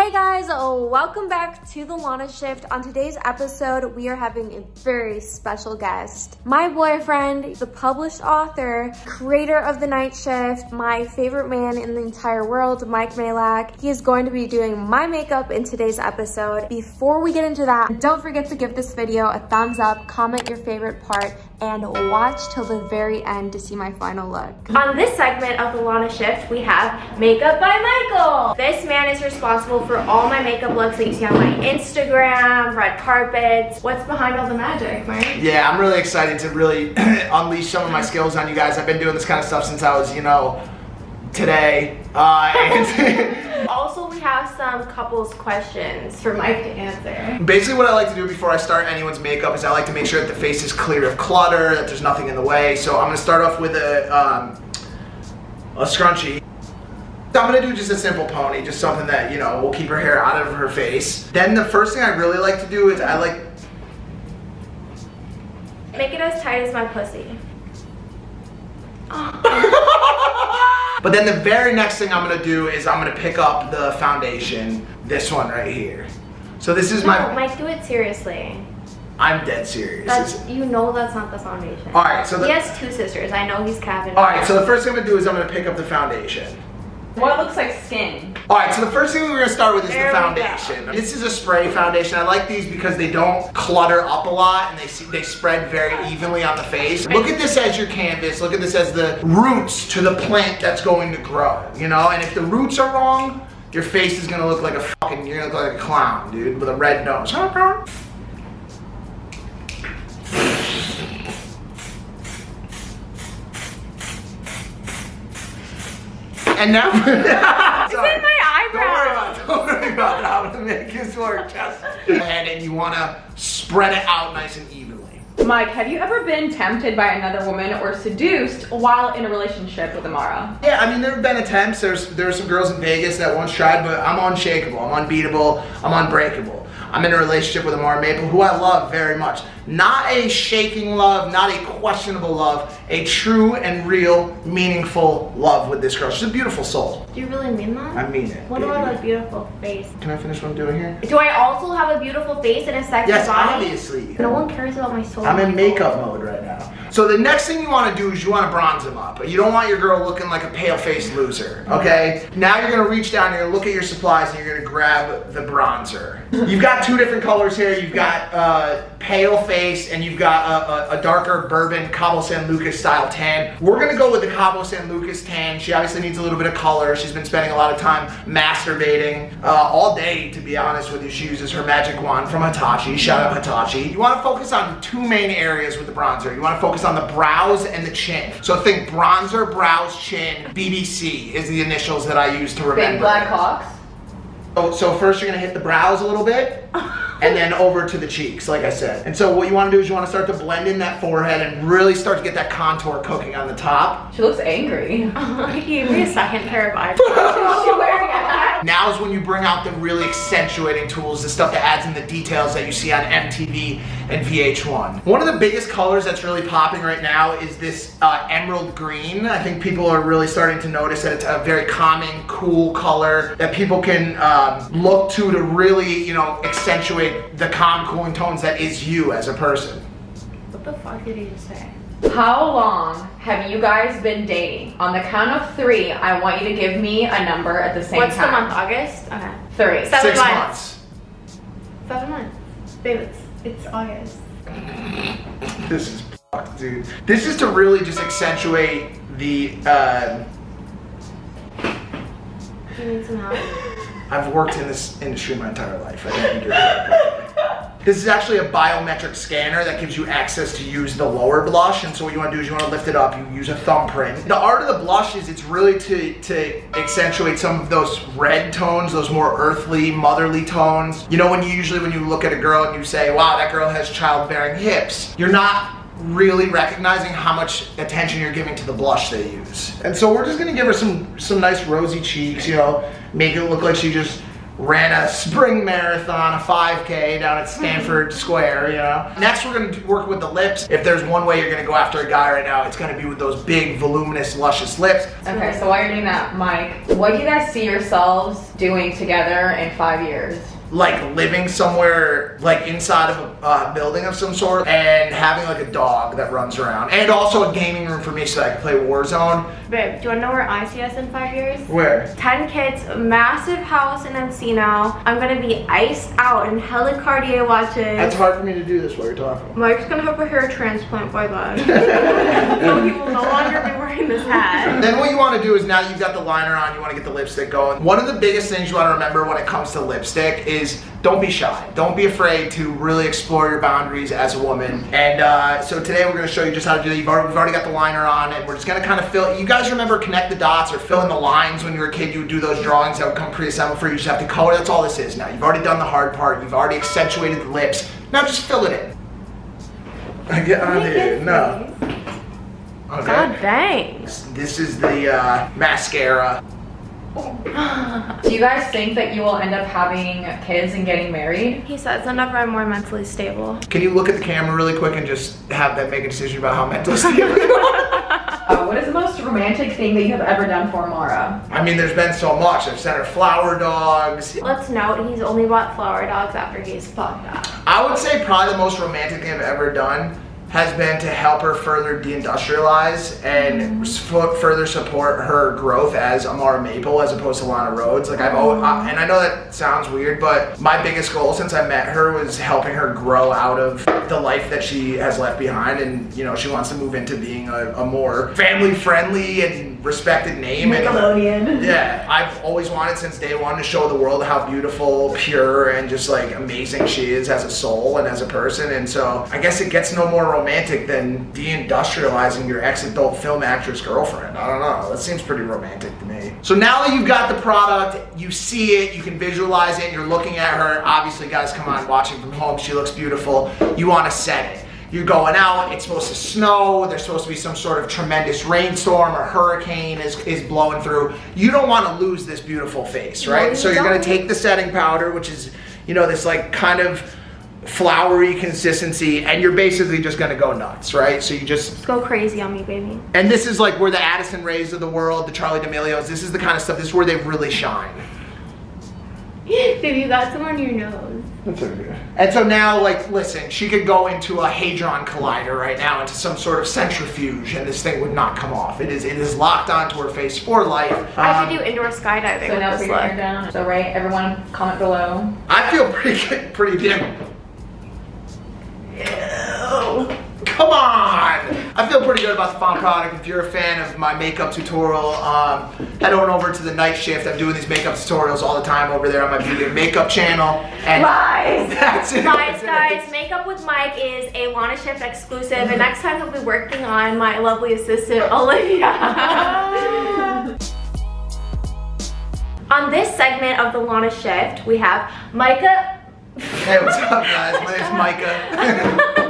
Hey guys, welcome back to the Lana Shift. On today's episode, we are having a very special guest. My boyfriend, the published author, creator of the Night Shift, my favorite man in the entire world, Mike Majlak. He is going to be doing my makeup in today's episode. Before we get into that, don't forget to give this video a thumbs up, comment your favorite part, and watch till the very end to see my final look. On this segment of the Lana Shift, we have Makeup by Michael. This man is responsible for all my makeup looks that you see on my Instagram, red carpets. What's behind all the magic, Mike? Yeah, I'm really excited to really unleash some of my skills on you guys. I've been doing this kind of stuff since I was, today. Also, we have some couples questions for Mike to answer. Basically, what I like to do before I start anyone's makeup is I like to make sure that the face is clear of clutter, that there's nothing in the way. So I'm gonna start off with a scrunchie. I'm gonna do just a simple pony, just something that, will keep her hair out of her face. Then the first thing I really like to do is make it as tight as my pussy. But then the very next thing I'm gonna do is I'm gonna pick up the foundation, this one right here. So this is my... Mike, do it seriously. I'm dead serious. That's not the foundation. Alright, so he has two sisters. I know he's capping. Alright, so the first thing I'm gonna do is I'm gonna pick up the foundation. What looks like skin? Alright, so the first thing we're going to start with is the foundation. This is a spray foundation. I like these because they don't clutter up a lot and they spread very evenly on the face. Look at this as your canvas. Look at this as the roots to the plant that's going to grow, And if the roots are wrong, your face is going to look like you're going to look like a clown, dude, with a red nose. And now, it's in my eyebrow. Don't worry about it. I'm gonna make this work. Just ahead, and you wanna spread it out nice and evenly. Mike, have you ever been tempted by another woman or seduced while in a relationship with Amara? Yeah, I mean, there have been attempts. There's some girls in Vegas that once tried, but I'm unshakable. I'm unbeatable. I'm unbreakable. I'm in a relationship with Amara Maple, who I love very much. Not a shaking love, not a questionable love, a true and real, meaningful love with this girl. She's a beautiful soul. Do you really mean that? I mean it. What about a beautiful face? Can I finish what I'm doing here? Do I also have a beautiful face and a sexy body? Yes, obviously. No one cares about my soul. I'm in makeup mode right now. So the next thing you want to do is you want to bronze them up. You don't want your girl looking like a pale-faced loser, okay? Now you're going to reach down, you're going to look at your supplies, and you're going to grab the bronzer. You've got two different colors here. You've got pale face, and you've got a darker bourbon Cabo San Lucas style tan. We're going to go with the Cabo San Lucas tan. She obviously needs a little bit of color. She's been spending a lot of time masturbating all day, to be honest with you. She uses her magic wand from Hitachi. Shout out Hitachi. You want to focus on two main areas with the bronzer. You want to focus on the brows and the chin. So think bronzer, brows, chin. BBC is the initials that I use to remember. Big black hawks? So first you're going to hit the brows a little bit, and then over to the cheeks, like I said. And so what you want to do is you want to start to blend in that forehead and really start to get that contour cooking on the top. She looks angry. He gave me a second pair of eyebrows. Now is when you bring out the really accentuating tools, the stuff that adds in the details that you see on MTV and VH1. One of the biggest colors that's really popping right now is this emerald green. I think people are really starting to notice that it's a very calming, cool color that people can look to really, accentuate the calm, cooling tones that is you as a person. What the fuck did he just say? How long have you guys been dating? On the count of 3, I want you to give me a number at the same time. What's the month? August? Okay. 3. 7 6 months. 7 months. Babe, it's August. This is fucked, dude. This is to really just accentuate the, Do you need some help? I've worked in this industry my entire life. I don't need your help. This is actually a biometric scanner that gives you access to use the lower blush, and so what you want to do is you want to lift it up, you use a thumbprint. The art of the blush is it's really to accentuate some of those red tones, those more earthly, motherly tones. When you look at a girl and you say, wow, that girl has childbearing hips, you're not really recognizing how much attention you're giving to the blush they use. And so we're just gonna give her some nice rosy cheeks, make it look like she just ran a spring marathon, a 5K down at Stanford Square, you know. Next, we're gonna work with the lips. If there's one way you're gonna go after a guy right now, it's gonna be with those big, voluminous, luscious lips. Okay, so while you're doing that, Mike, what do you guys see yourselves doing together in 5 years? Like living somewhere like inside of a building of some sort and having like a dog that runs around, and also a gaming room for me so that I can play Warzone. Babe, do you wanna know where I see us in 5 years? Where? 10 kids, massive house in Encino. I'm gonna be iced out in hella Cartier watches. It's hard for me to do this while you're talking. Mike's gonna have a hair transplant by then. So he will no longer be wearing this hat. Then what you want to do is, now that you've got the liner on, you want to get the lipstick going. One of the biggest things you want to remember when it comes to lipstick is don't be shy. Don't be afraid to really explore your boundaries as a woman. And so today we're going to show you just how to do that. We've already got the liner on, and we're just going to kind of fill. You guys remember connect the dots or fill in the lines when you were a kid? You would do those drawings that would come pre-assembled for you. You just have to color. That's all this is now. You've already done the hard part. You've already accentuated the lips. Now just fill it in. Get out of here. No. Okay. God dang. This is the mascara. Do you guys think that you will end up having kids and getting married? He says whenever I'm more mentally stable. Can you look at the camera really quick and just have them make a decision about how mentally stable you are? What is the most romantic thing that you have ever done for Mara? I mean, there's been so much. I've sent her flower dogs. Let's note, he's only bought flower dogs after he's fucked up. I would say probably the most romantic thing I've ever done has been to help her further deindustrialize and further support her growth as Amara Maple as opposed to Lana Rhodes. Like I've always, and I know that sounds weird, but my biggest goal since I met her was helping her grow out of the life that she has left behind, and you know, she wants to move into being a more family-friendly and respected name. Nickelodeon. Yeah, I've always wanted since day one to show the world how beautiful, pure, and just like amazing she is as a soul and as a person. And so I guess it gets no more romantic than deindustrializing your ex-adult film actress girlfriend. I don't know, that seems pretty romantic to me. So now that you've got the product, you see it, you can visualize it, you're looking at her. Obviously, guys, come on, watching from home, she looks beautiful. You want to set it. You're going out, it's supposed to snow, there's supposed to be some sort of tremendous rainstorm or hurricane is blowing through. You don't want to lose this beautiful face, right? So you're going to take the setting powder, which is, you know, this like kind of flowery consistency, and you're basically just going to go nuts, right? So you just go crazy on me, baby. And this is like where the Addison Rays of the world, the Charli D'Amelio's, this is the kind of stuff, this is where they really shine. Babe, you got some on your nose. That's okay. And so now, like, listen, she could go into a Hadron Collider right now, into some sort of centrifuge, and this thing would not come off. It is locked onto her face for life. I should do indoor skydiving. So now put your hair down. So right, everyone comment below. I feel pretty good, pretty dim. Ew. Come on! I feel pretty good about the final product. If you're a fan of my makeup tutorial, head on over to the NightShift. I'm doing these makeup tutorials all the time over there on my beauty and makeup channel. And lies! That's it. Guys, Makeup with Mike is a Lana Shift exclusive, and next time he'll be working on my lovely assistant, Olivia. On this segment of the Lana Shift, we have Micah. Hey, what's up, guys? My name's Micah.